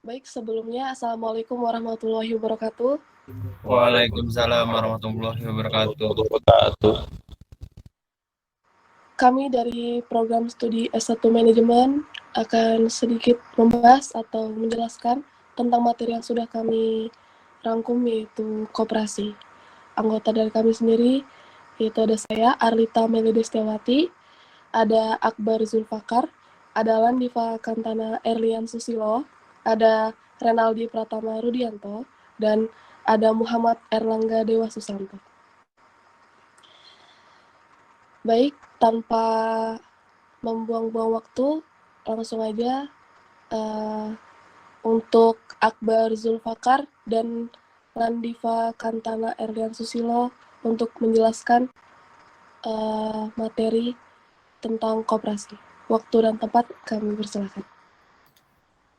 Baik, sebelumnya Assalamualaikum warahmatullahi wabarakatuh. Waalaikumsalam warahmatullahi wabarakatuh. Kami dari program studi S1 Manajemen akan sedikit membahas atau menjelaskan tentang materi yang sudah kami rangkum, yaitu koperasi. Anggota dari kami sendiri, yaitu ada saya, Arlita Melody Setiawati, ada Akbar Zulfakar, ada Landiva Kantana Erlian Susilo, ada Renaldi Pratama Rudianto, dan ada Muhammad Erlangga Dewa Susanto. Baik, tanpa membuang-buang waktu, langsung aja untuk Akbar Zulfakar dan Landiva Kantana Erlian Susilo untuk menjelaskan materi tentang koperasi. Waktu dan tempat kami persilakan.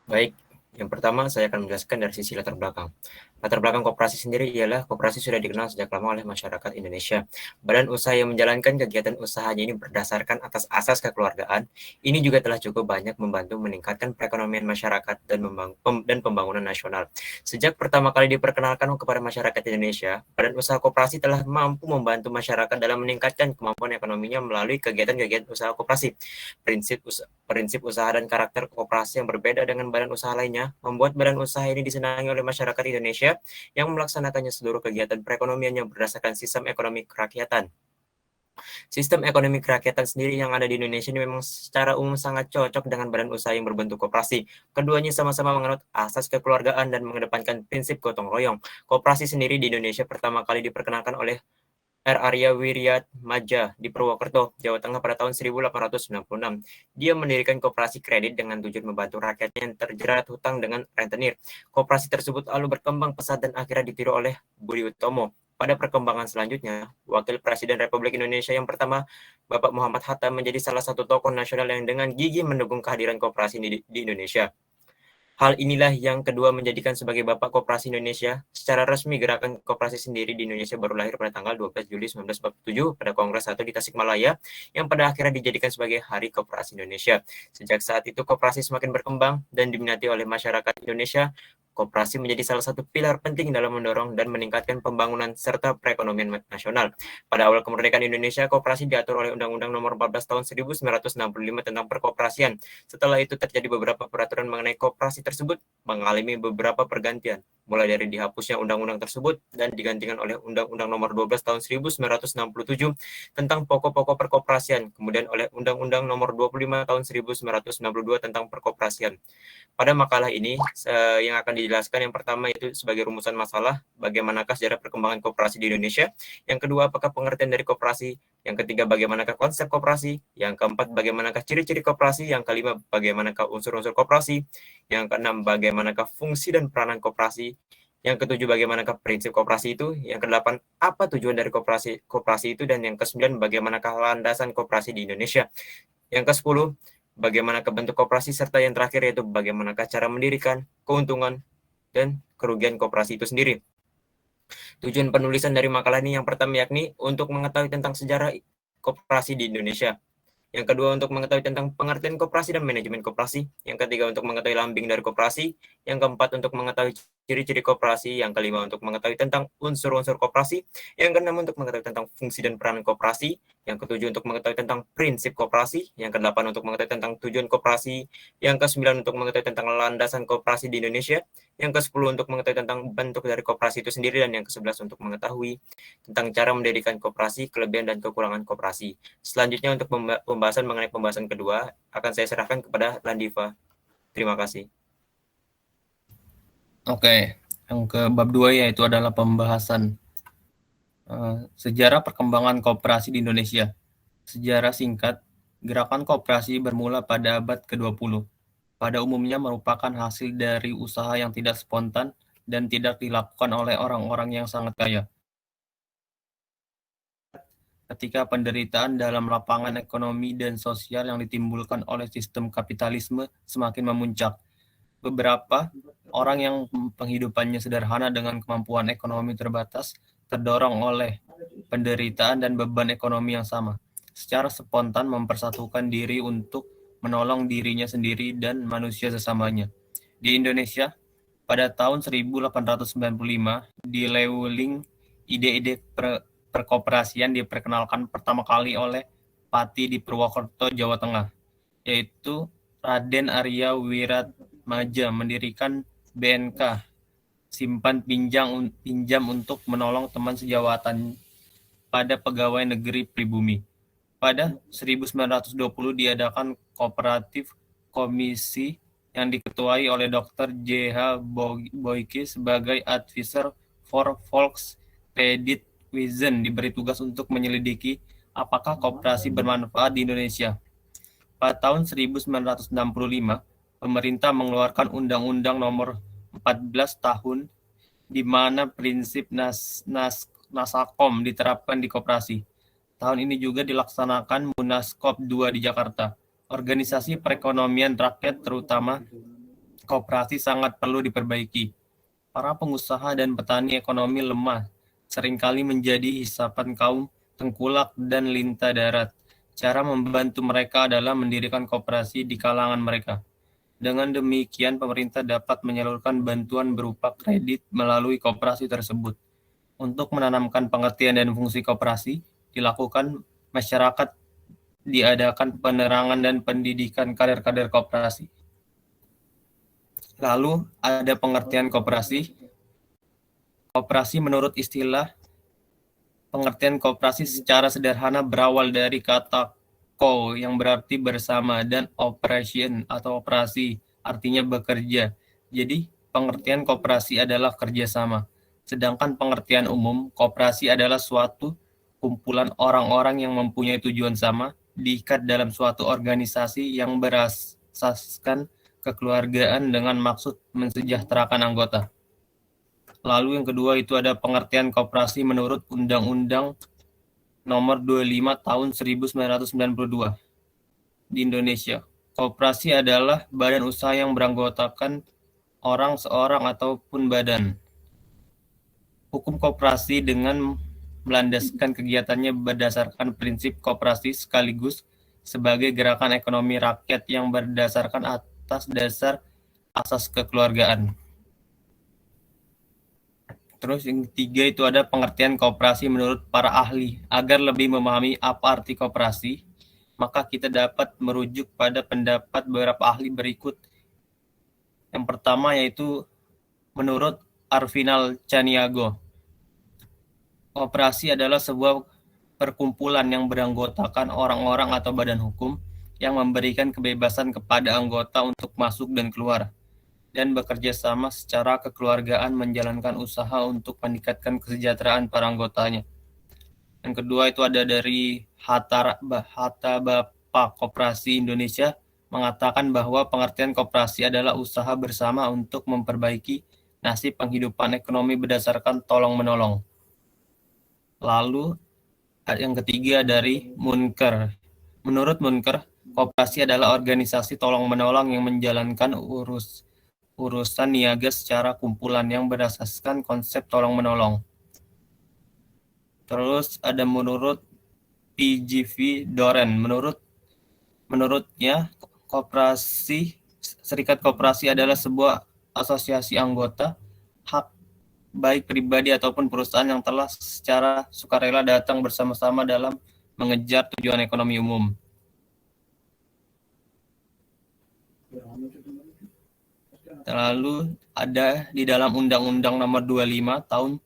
Baik, yang pertama saya akan menjelaskan dari sisi latar belakang. Latar belakang koperasi sendiri ialah koperasi sudah dikenal sejak lama oleh masyarakat Indonesia. Badan usaha yang menjalankan kegiatan usahanya ini berdasarkan atas asas kekeluargaan. Ini juga telah cukup banyak membantu meningkatkan perekonomian masyarakat dan pembangunan nasional. Sejak pertama kali diperkenalkan kepada masyarakat Indonesia, badan usaha koperasi telah mampu membantu masyarakat dalam meningkatkan kemampuan ekonominya melalui kegiatan-kegiatan usaha koperasi. Prinsip usaha dan karakter koperasi yang berbeda dengan badan usaha lainnya membuat badan usaha ini disenangi oleh masyarakat Indonesia yang melaksanakannya seluruh kegiatan perekonomiannya berdasarkan sistem ekonomi kerakyatan. Sistem ekonomi kerakyatan sendiri yang ada di Indonesia ini memang secara umum sangat cocok dengan badan usaha yang berbentuk koperasi. Keduanya sama-sama menganut asas kekeluargaan dan mengedepankan prinsip gotong royong. Koperasi sendiri di Indonesia pertama kali diperkenalkan oleh R. Arya Wiryatmaja di Purwokerto, Jawa Tengah pada tahun 1896. Dia mendirikan koperasi kredit dengan tujuan membantu rakyatnya yang terjerat hutang dengan rentenir. Koperasi tersebut lalu berkembang pesat dan akhirnya ditiru oleh Budi Utomo. Pada perkembangan selanjutnya, Wakil Presiden Republik Indonesia yang pertama, Bapak Muhammad Hatta, menjadi salah satu tokoh nasional yang dengan gigih mendukung kehadiran koperasi di Indonesia. Hal inilah yang kedua menjadikan sebagai Bapak Koperasi Indonesia. Secara resmi gerakan koperasi sendiri di Indonesia baru lahir pada tanggal 12 Juli 1947 pada Kongres 1 di Tasikmalaya yang pada akhirnya dijadikan sebagai Hari Koperasi Indonesia. Sejak saat itu koperasi semakin berkembang dan diminati oleh masyarakat Indonesia. Koperasi menjadi salah satu pilar penting dalam mendorong dan meningkatkan pembangunan serta perekonomian nasional. Pada awal kemerdekaan Indonesia, koperasi diatur oleh Undang-Undang Nomor 14 Tahun 1965 tentang perkoperasian. Setelah itu terjadi beberapa peraturan mengenai koperasi tersebut mengalami beberapa pergantian, mulai dari dihapusnya undang-undang tersebut dan digantikan oleh Undang-Undang Nomor 12 Tahun 1967 tentang pokok-pokok perkoperasian, kemudian oleh Undang-Undang Nomor 25 Tahun 1992 tentang perkoperasian. Pada makalah ini yang akan dijelaskan yang pertama itu sebagai rumusan masalah, bagaimanakah sejarah perkembangan koperasi di Indonesia. Yang kedua, apakah pengertian dari koperasi. Yang ketiga, bagaimanakah konsep koperasi. Yang keempat, bagaimanakah ciri-ciri koperasi. Yang kelima, bagaimanakah unsur-unsur koperasi. Yang keenam, bagaimanakah fungsi dan peranan koperasi. Yang ketujuh, bagaimanakah prinsip koperasi itu. Yang kedelapan, apa tujuan dari koperasi itu. Dan yang kesembilan, bagaimanakah landasan koperasi di Indonesia. Yang ke-10, bagaimana bentuk koperasi, serta yang terakhir yaitu bagaimana cara mendirikan, keuntungan, dan kerugian koperasi itu sendiri. Tujuan penulisan dari makalah ini yang pertama yakni untuk mengetahui tentang sejarah koperasi di Indonesia. Yang kedua untuk mengetahui tentang pengertian koperasi dan manajemen koperasi. Yang ketiga untuk mengetahui lambing dari koperasi. Yang keempat untuk mengetahui ciri-ciri koperasi. Yang kelima untuk mengetahui tentang unsur-unsur koperasi. Yang keenam untuk mengetahui tentang fungsi dan peran koperasi. Yang ketujuh untuk mengetahui tentang prinsip koperasi. Yang kedelapan untuk mengetahui tentang tujuan koperasi. Yang kesembilan untuk mengetahui tentang landasan koperasi di Indonesia. Yang ke-10 untuk mengetahui tentang bentuk dari koperasi itu sendiri. Dan yang ke-11 untuk mengetahui tentang cara mendirikan koperasi, kelebihan dan kekurangan koperasi. Selanjutnya untuk pembahasan mengenai pembahasan kedua akan saya serahkan kepada Landiva. Terima kasih. Oke, yang ke bab 2 yaitu adalah pembahasan sejarah perkembangan koperasi di Indonesia. Sejarah singkat, gerakan koperasi bermula pada abad ke-20. Pada umumnya merupakan hasil dari usaha yang tidak spontan dan tidak dilakukan oleh orang-orang yang sangat kaya. Ketika penderitaan dalam lapangan ekonomi dan sosial yang ditimbulkan oleh sistem kapitalisme semakin memuncak. Beberapa orang yang penghidupannya sederhana dengan kemampuan ekonomi terbatas terdorong oleh penderitaan dan beban ekonomi yang sama, secara spontan mempersatukan diri untuk menolong dirinya sendiri dan manusia sesamanya. Di Indonesia, pada tahun 1895, di Lewuling, ide-ide perkoperasian diperkenalkan pertama kali oleh Pati di Purwokerto, Jawa Tengah, yaitu Raden Arya Wiratmaja mendirikan BNK, simpan pinjam untuk menolong teman sejawatan pada pegawai negeri pribumi. Pada 1920 diadakan kooperatif komisi yang diketuai oleh Dr. J.H. Boyke sebagai advisor for Volks Credit Wiesen, diberi tugas untuk menyelidiki apakah koperasi bermanfaat di Indonesia. Pada tahun 1965, pemerintah mengeluarkan Undang-Undang Nomor 14 Tahun di mana prinsip Nasakom diterapkan di koperasi. Tahun ini juga dilaksanakan Munaskop 2 di Jakarta. Organisasi perekonomian rakyat terutama koperasi sangat perlu diperbaiki. Para pengusaha dan petani ekonomi lemah seringkali menjadi hisapan kaum tengkulak dan lintah darat. Cara membantu mereka adalah mendirikan koperasi di kalangan mereka. Dengan demikian, pemerintah dapat menyalurkan bantuan berupa kredit melalui koperasi tersebut. Untuk menanamkan pengertian dan fungsi koperasi, dilakukan masyarakat, diadakan penerangan dan pendidikan kader-kader koperasi. Lalu ada pengertian koperasi. Koperasi menurut istilah pengertian koperasi secara sederhana berawal dari kata ko yang berarti bersama dan operation atau operasi artinya bekerja. Jadi pengertian koperasi adalah kerjasama. Sedangkan pengertian umum, koperasi adalah suatu kumpulan orang-orang yang mempunyai tujuan sama, diikat dalam suatu organisasi yang berasaskan kekeluargaan dengan maksud mensejahterakan anggota. Lalu yang kedua itu ada pengertian koperasi menurut Undang-Undang Nomor 25 Tahun 1992 di Indonesia. Koperasi adalah badan usaha yang beranggotakan orang, seorang, ataupun badan. Hukum koperasi dengan melandaskan kegiatannya berdasarkan prinsip koperasi sekaligus sebagai gerakan ekonomi rakyat yang berdasarkan atas dasar asas kekeluargaan. Terus yang ketiga itu ada pengertian koperasi menurut para ahli. Agar lebih memahami apa arti koperasi, maka kita dapat merujuk pada pendapat beberapa ahli berikut. Yang pertama yaitu menurut Arvinal Caniago, koperasi adalah sebuah perkumpulan yang beranggotakan orang-orang atau badan hukum yang memberikan kebebasan kepada anggota untuk masuk dan keluar, dan bekerja sama secara kekeluargaan menjalankan usaha untuk meningkatkan kesejahteraan para anggotanya. Yang kedua itu ada dari Hatta Bapa Koperasi Indonesia, mengatakan bahwa pengertian koperasi adalah usaha bersama untuk memperbaiki nasib penghidupan ekonomi berdasarkan tolong-menolong. Lalu yang ketiga dari Munker. Menurut Munker, koperasi adalah organisasi tolong-menolong yang menjalankan urusan niaga secara kumpulan yang berdasarkan konsep tolong-menolong. Terus ada menurut PGV Doren. Menurutnya, serikat koperasi adalah sebuah asosiasi anggota, hak baik pribadi ataupun perusahaan yang telah secara sukarela datang bersama-sama dalam mengejar tujuan ekonomi umum. Lalu ada di dalam Undang-Undang Nomor 25 Tahun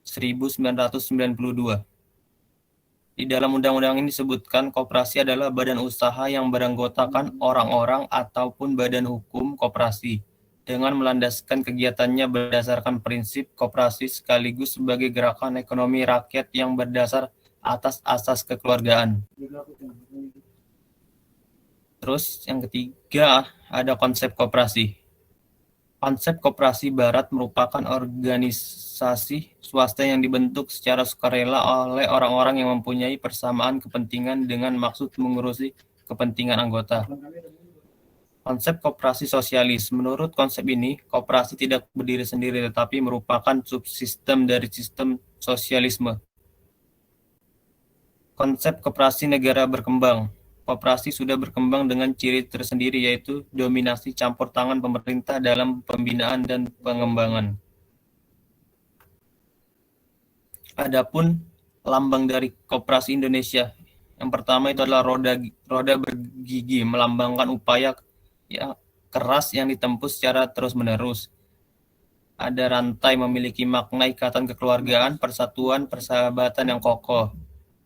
1992. Di dalam undang-undang ini disebutkan koperasi adalah badan usaha yang beranggotakan orang-orang ataupun badan hukum koperasi dengan melandaskan kegiatannya berdasarkan prinsip koperasi sekaligus sebagai gerakan ekonomi rakyat yang berdasar atas asas kekeluargaan. Terus yang ketiga ada konsep koperasi. Konsep koperasi barat merupakan organisasi swasta yang dibentuk secara sukarela oleh orang-orang yang mempunyai persamaan kepentingan dengan maksud mengurusi kepentingan anggota. Konsep koperasi sosialis. Menurut konsep ini, koperasi tidak berdiri sendiri tetapi merupakan subsistem dari sistem sosialisme. Konsep koperasi negara berkembang. koperasi sudah berkembang dengan ciri tersendiri, yaitu dominasi campur tangan pemerintah dalam pembinaan dan pengembangan. Adapun lambang dari Koperasi Indonesia, yang pertama itu adalah roda bergigi, melambangkan upaya ya, keras yang ditempuh secara terus-menerus. Ada rantai memiliki makna ikatan kekeluargaan, persatuan, persahabatan yang kokoh.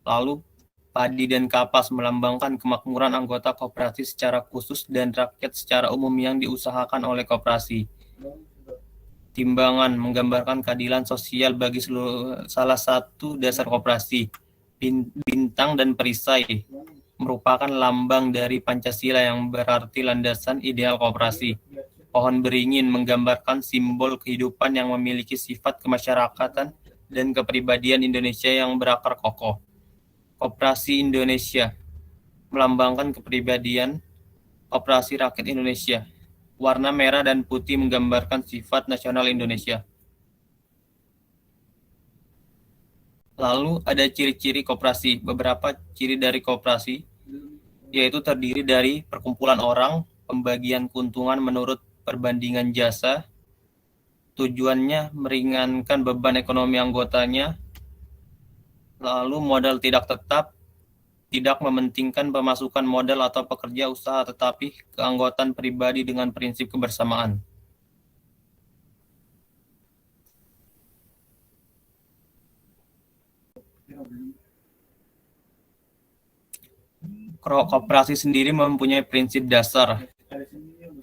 Lalu padi dan kapas melambangkan kemakmuran anggota koperasi secara khusus dan rakyat secara umum yang diusahakan oleh koperasi. Timbangan menggambarkan keadilan sosial bagi salah satu dasar koperasi. Bintang dan perisai merupakan lambang dari Pancasila yang berarti landasan ideal koperasi. Pohon beringin menggambarkan simbol kehidupan yang memiliki sifat kemasyarakatan dan kepribadian Indonesia yang berakar kokoh. Koperasi Indonesia melambangkan kepribadian Koperasi Rakyat Indonesia. Warna merah dan putih menggambarkan sifat nasional Indonesia. Lalu ada ciri-ciri koperasi. Beberapa ciri dari koperasi yaitu terdiri dari perkumpulan orang, pembagian keuntungan menurut perbandingan jasa, tujuannya meringankan beban ekonomi anggotanya, lalu modal tidak tetap, tidak mementingkan pemasukan modal atau pekerja usaha tetapi keanggotaan pribadi dengan prinsip kebersamaan. Koperasi sendiri mempunyai prinsip dasar.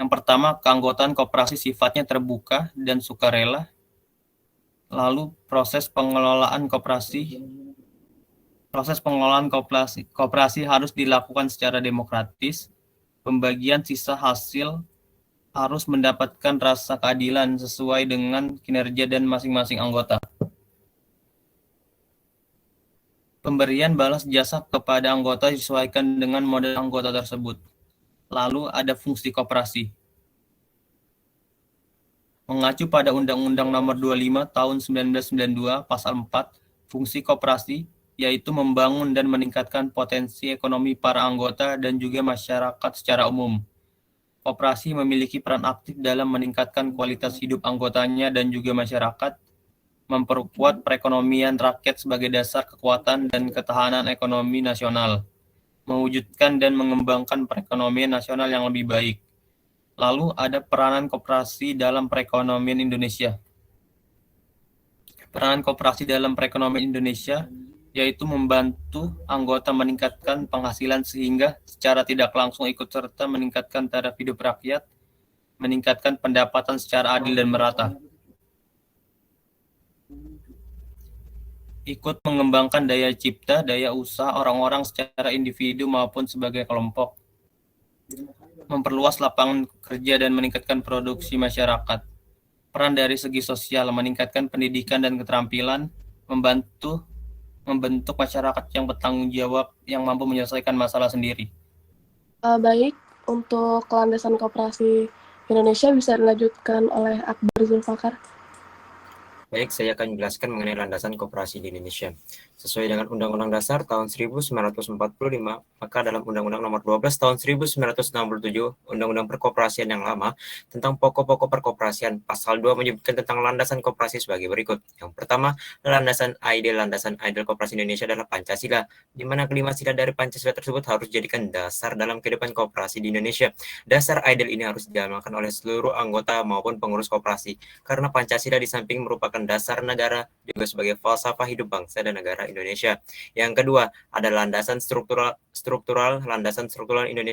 Yang pertama, keanggotaan koperasi sifatnya terbuka dan sukarela. Lalu proses pengelolaan koperasi harus dilakukan secara demokratis. Pembagian sisa hasil harus mendapatkan rasa keadilan sesuai dengan kinerja dan masing-masing anggota. Pemberian balas jasa kepada anggota disesuaikan dengan modal anggota tersebut. Lalu ada fungsi koperasi. Mengacu pada Undang-Undang Nomor 25 Tahun 1992 Pasal 4, fungsi koperasi yaitu membangun dan meningkatkan potensi ekonomi para anggota dan juga masyarakat secara umum. Koperasi memiliki peran aktif dalam meningkatkan kualitas hidup anggotanya dan juga masyarakat, memperkuat perekonomian rakyat sebagai dasar kekuatan dan ketahanan ekonomi nasional, mewujudkan dan mengembangkan perekonomian nasional yang lebih baik. Lalu ada peranan koperasi dalam perekonomian Indonesia. Peranan koperasi dalam perekonomian Indonesia yaitu membantu anggota meningkatkan penghasilan sehingga secara tidak langsung ikut serta meningkatkan taraf hidup rakyat, meningkatkan pendapatan secara adil dan merata. Ikut mengembangkan daya cipta, daya usaha orang-orang secara individu maupun sebagai kelompok. Memperluas lapangan kerja dan meningkatkan produksi masyarakat. Peran dari segi sosial, meningkatkan pendidikan dan keterampilan, membentuk masyarakat yang bertanggung jawab, yang mampu menyelesaikan masalah sendiri. Baik, untuk landasan koperasi Indonesia bisa dilanjutkan oleh Akbar Zulfakar. Baik, saya akan menjelaskan mengenai landasan koperasi di Indonesia. Sesuai dengan Undang-Undang Dasar tahun 1945, maka dalam Undang-Undang Nomor 12 tahun 1967, Undang-Undang Perkoperasian yang lama, tentang pokok-pokok perkoperasian, Pasal 2 menyebutkan tentang landasan koperasi sebagai berikut. Yang pertama, landasan ideal koperasi Indonesia adalah Pancasila, di mana kelima sila dari Pancasila tersebut harus dijadikan dasar dalam kehidupan koperasi di Indonesia. Dasar ideal ini harus diamalkan oleh seluruh anggota maupun pengurus koperasi, karena Pancasila di samping merupakan dasar negara juga sebagai falsafah hidup bangsa dan negara Indonesia. Yang kedua, ada landasan struktural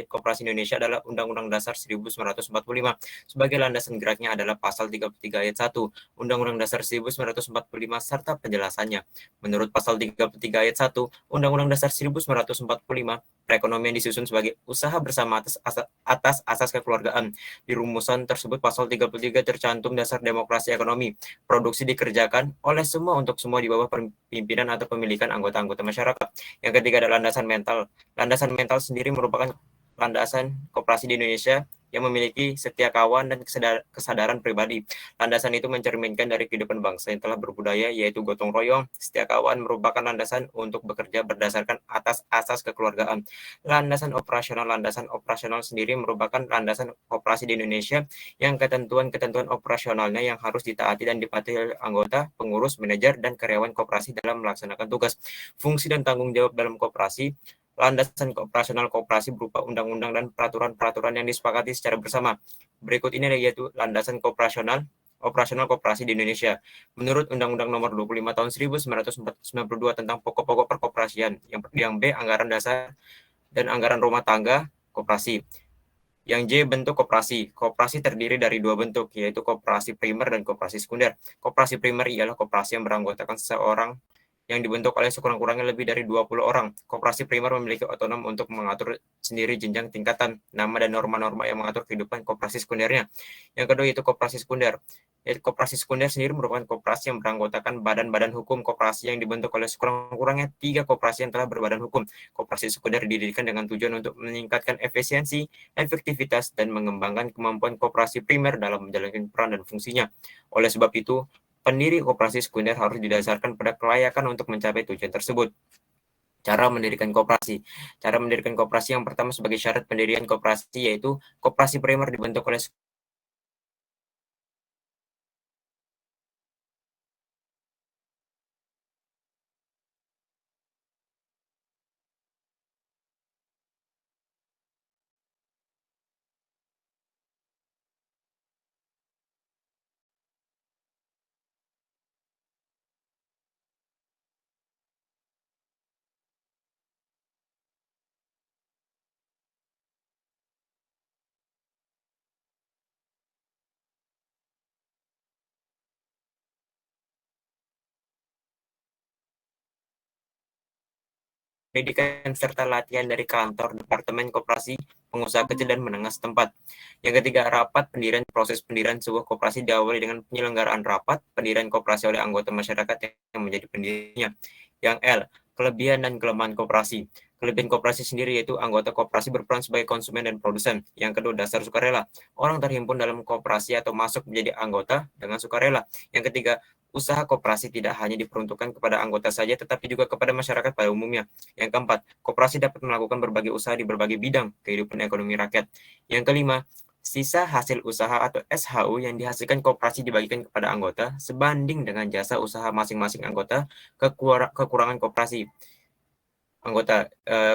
Koperasi Indonesia adalah Undang-Undang Dasar 1945. Sebagai landasan geraknya adalah Pasal 33 ayat 1 Undang-Undang Dasar 1945 serta penjelasannya. Menurut Pasal 33 ayat 1 Undang-Undang Dasar 1945, perekonomian disusun sebagai usaha bersama atas asas kekeluargaan. Di rumusan tersebut Pasal 33 tercantum dasar demokrasi ekonomi. Produksi dikerjakan oleh semua untuk semua di bawah pimpinan atau pemilikan anggota-anggota masyarakat. Yang ketiga ada landasan mental. Landasan mental sendiri merupakan landasan koperasi di Indonesia yang memiliki setia kawan dan kesadaran pribadi. Landasan itu mencerminkan dari kehidupan bangsa yang telah berbudaya, yaitu gotong royong. Setia kawan merupakan landasan untuk bekerja berdasarkan atas asas kekeluargaan. Landasan operasional sendiri merupakan landasan operasi di Indonesia yang ketentuan-ketentuan operasionalnya yang harus ditaati dan dipatuhi oleh anggota, pengurus, manajer, dan karyawan koperasi dalam melaksanakan tugas, fungsi, dan tanggung jawab dalam koperasi. Landasan operasional koperasi berupa undang-undang dan peraturan-peraturan yang disepakati secara bersama. Berikut ini yaitu landasan operasional koperasi di Indonesia. Menurut Undang-Undang Nomor 25 Tahun 1992 tentang pokok-pokok perkoperasian, yang B, anggaran dasar dan anggaran rumah tangga koperasi. Yang J, bentuk koperasi. Koperasi terdiri dari dua bentuk, yaitu koperasi primer dan koperasi sekunder. Koperasi primer ialah koperasi yang beranggotakan seseorang yang dibentuk oleh sekurang-kurangnya lebih dari 20 orang. Koperasi primer memiliki otonom untuk mengatur sendiri jenjang tingkatan, nama dan norma-norma yang mengatur kehidupan koperasi sekundernya. Yang kedua yaitu koperasi sekunder. Koperasi sekunder sendiri merupakan koperasi yang beranggotakan badan-badan hukum koperasi yang dibentuk oleh sekurang-kurangnya 3 koperasi yang telah berbadan hukum. Koperasi sekunder didirikan dengan tujuan untuk meningkatkan efisiensi, efektivitas, dan mengembangkan kemampuan koperasi primer dalam menjalankan peran dan fungsinya. Oleh sebab itu, pendiri koperasi sekunder harus didasarkan pada kelayakan untuk mencapai tujuan tersebut. Cara mendirikan koperasi. Cara mendirikan koperasi yang pertama sebagai syarat pendirian koperasi yaitu koperasi primer dibentuk oleh pendidikan serta latihan dari kantor, departemen koperasi, pengusaha kecil dan menengah setempat. Yang ketiga, rapat pendirian. Proses pendirian sebuah koperasi diawali dengan penyelenggaraan rapat pendirian koperasi oleh anggota masyarakat yang menjadi pendirinya. Yang L, kelebihan dan kelemahan koperasi. Kelebihan koperasi sendiri yaitu anggota koperasi berperan sebagai konsumen dan produsen. Yang kedua, dasar sukarela. Orang terhimpun dalam koperasi atau masuk menjadi anggota dengan sukarela. Yang ketiga, usaha koperasi tidak hanya diperuntukkan kepada anggota saja, tetapi juga kepada masyarakat pada umumnya. Yang keempat, koperasi dapat melakukan berbagai usaha di berbagai bidang kehidupan ekonomi rakyat. Yang kelima, sisa hasil usaha atau SHU yang dihasilkan koperasi dibagikan kepada anggota sebanding dengan jasa usaha masing-masing anggota. Kekurangan koperasi.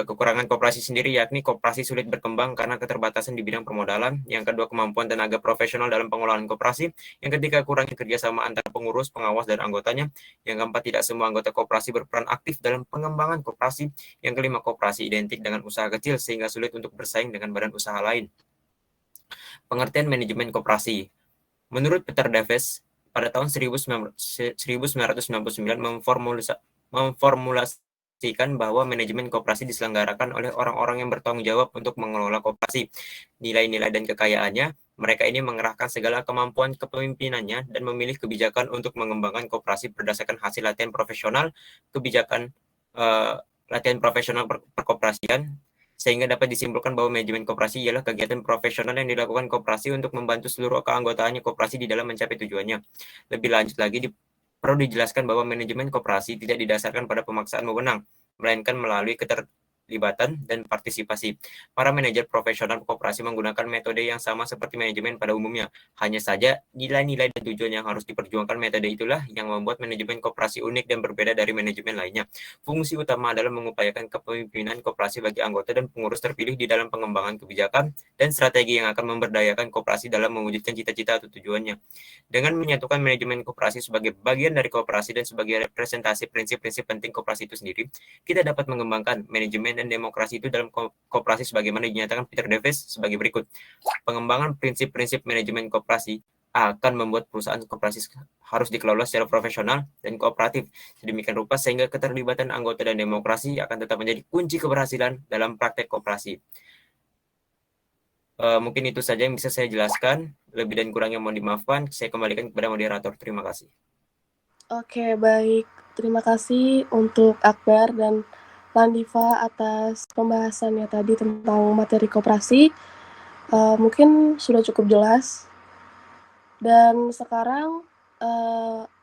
Kekurangan koperasi sendiri yakni koperasi sulit berkembang karena keterbatasan di bidang permodalan. Yang kedua, kemampuan tenaga profesional dalam pengelolaan koperasi. Yang ketiga, kurangnya kerjasama antara pengurus, pengawas, dan anggotanya. Yang keempat, tidak semua anggota koperasi berperan aktif dalam pengembangan koperasi. Yang kelima, koperasi identik dengan usaha kecil sehingga sulit untuk bersaing dengan badan usaha lain. Pengertian manajemen koperasi. Menurut Peter Davis, pada tahun 1999 memformulasikan bahwa manajemen koperasi diselenggarakan oleh orang-orang yang bertanggung jawab untuk mengelola koperasi. Nilai-nilai dan kekayaannya, mereka ini mengerahkan segala kemampuan kepemimpinannya dan memilih kebijakan untuk mengembangkan koperasi berdasarkan hasil latihan profesional perkoperasian, sehingga dapat disimpulkan bahwa manajemen koperasi ialah kegiatan profesional yang dilakukan koperasi untuk membantu seluruh keanggotaannya koperasi di dalam mencapai tujuannya. Lebih lanjut lagi, perlu dijelaskan bahwa manajemen koperasi tidak didasarkan pada pemaksaan wewenang, melainkan melalui keterlibatan dan partisipasi. Para manajer profesional koperasi menggunakan metode yang sama seperti manajemen pada umumnya. Hanya saja, nilai-nilai dan tujuan yang harus diperjuangkan metode itulah yang membuat manajemen koperasi unik dan berbeda dari manajemen lainnya. Fungsi utama adalah mengupayakan kepemimpinan koperasi bagi anggota dan pengurus terpilih di dalam pengembangan kebijakan dan strategi yang akan memberdayakan koperasi dalam mewujudkan cita-cita atau tujuannya. Dengan menyatukan manajemen koperasi sebagai bagian dari koperasi dan sebagai representasi prinsip-prinsip penting koperasi itu sendiri, kita dapat mengembangkan manajemen dan demokrasi itu dalam koperasi sebagaimana dinyatakan Peter Davis sebagai berikut. Pengembangan prinsip-prinsip manajemen koperasi akan membuat perusahaan koperasi harus dikelola secara profesional dan kooperatif sedemikian rupa sehingga keterlibatan anggota dan demokrasi akan tetap menjadi kunci keberhasilan dalam praktek koperasi. Mungkin itu saja yang bisa saya jelaskan. Lebih dan kurangnya mohon dimaafkan. Saya kembalikan kepada moderator. Terima kasih. Oke, baik. Terima kasih untuk Akbar dan Landiva atas pembahasannya tadi tentang materi koperasi. Mungkin sudah cukup jelas. Dan sekarang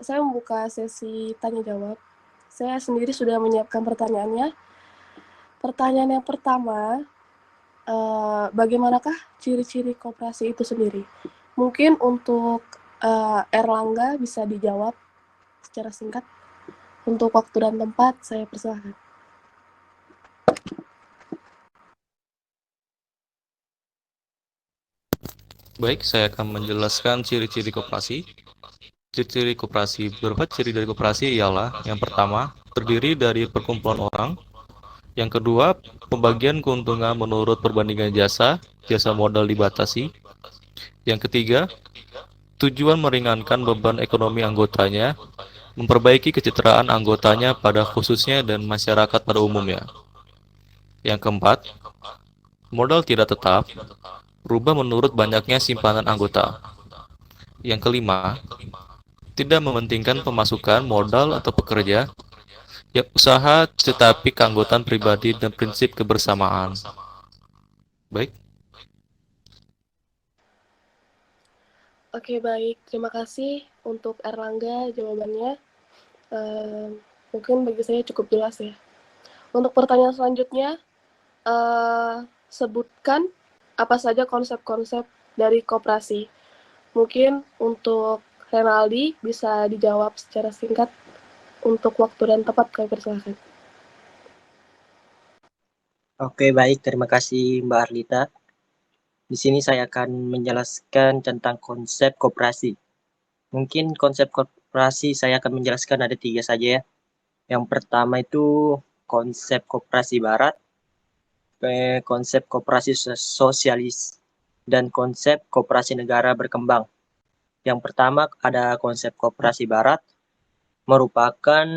saya membuka sesi tanya jawab. Saya sendiri sudah menyiapkan pertanyaannya. Pertanyaan yang pertama, bagaimanakah ciri-ciri koperasi itu sendiri? Mungkin untuk Erlangga bisa dijawab secara singkat. Untuk waktu dan tempat, saya persilahkan. Baik, saya akan menjelaskan ciri-ciri koperasi. Ciri-ciri koperasi, beberapa ciri dari koperasi ialah yang pertama, terdiri dari perkumpulan orang. Yang kedua, pembagian keuntungan menurut perbandingan jasa modal dibatasi. Yang ketiga, tujuan meringankan beban ekonomi anggotanya, memperbaiki kesejahteraan anggotanya pada khususnya dan masyarakat pada umumnya. Yang keempat, modal tidak tetap, berubah menurut banyaknya simpanan anggota. Yang kelima, tidak mementingkan pemasukan modal atau pekerja, yang usaha tetapi keanggotaan pribadi dan prinsip kebersamaan. Baik. Oke, baik. Terima kasih untuk Erlangga jawabannya. Mungkin bagi saya cukup jelas ya. Untuk pertanyaan selanjutnya, sebutkan apa saja konsep-konsep dari koperasi. Mungkin untuk Renaldi bisa dijawab secara singkat. Untuk waktu dan tempat, kami persilahkan. Oke, baik. Terima kasih Mbak Arlita. Di sini saya akan menjelaskan tentang konsep koperasi. Mungkin konsep koperasi saya akan menjelaskan ada 3 saja ya. Yang pertama itu konsep koperasi barat, konsep koperasi sosialis, dan konsep koperasi negara berkembang. Yang pertama ada konsep koperasi barat, merupakan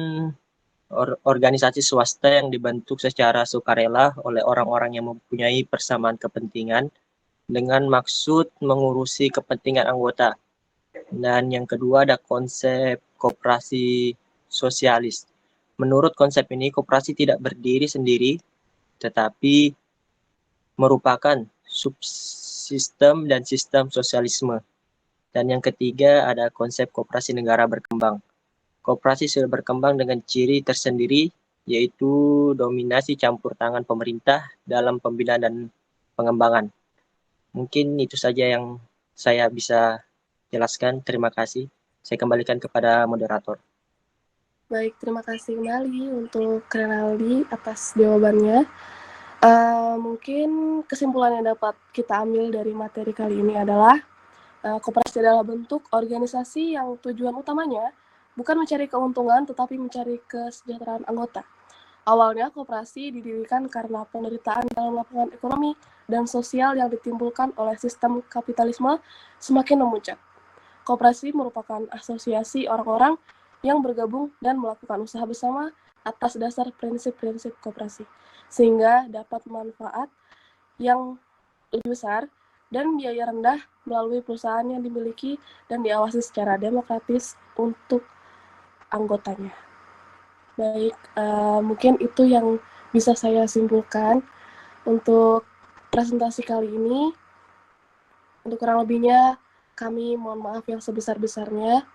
organisasi swasta yang dibentuk secara sukarela oleh orang-orang yang mempunyai persamaan kepentingan dengan maksud mengurusi kepentingan anggota. Dan yang kedua ada konsep koperasi sosialis. Menurut konsep ini, koperasi tidak berdiri sendiri, tetapi merupakan subsistem dan sistem sosialisme. Dan yang ketiga ada konsep koperasi negara berkembang. Koperasi sudah berkembang dengan ciri tersendiri, yaitu dominasi campur tangan pemerintah dalam pembinaan dan pengembangan. Mungkin itu saja yang saya bisa jelaskan. Terima kasih. Saya kembalikan kepada moderator. Baik, terima kasih kembali untuk Renaldi atas jawabannya. Mungkin kesimpulan yang dapat kita ambil dari materi kali ini adalah koperasi adalah bentuk organisasi yang tujuan utamanya bukan mencari keuntungan tetapi mencari kesejahteraan anggota. Awalnya koperasi didirikan karena penderitaan dalam lapangan ekonomi dan sosial yang ditimbulkan oleh sistem kapitalisme semakin memuncak. Koperasi merupakan asosiasi orang-orang yang bergabung dan melakukan usaha bersama atas dasar prinsip-prinsip koperasi, sehingga dapat manfaat yang lebih besar dan biaya rendah melalui perusahaan yang dimiliki dan diawasi secara demokratis untuk anggotanya. Baik, mungkin itu yang bisa saya simpulkan untuk presentasi kali ini. Untuk kurang lebihnya, kami mohon maaf yang sebesar-besarnya.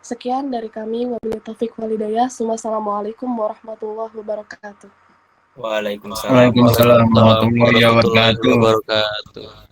Sekian dari kami, wabillahi taufiq walhidayah. Wassalamualaikum warahmatullahi wabarakatuh. Waalaikumsalam Waalaikumsalam warahmatullahi wabarakatuh. wabarakatuh.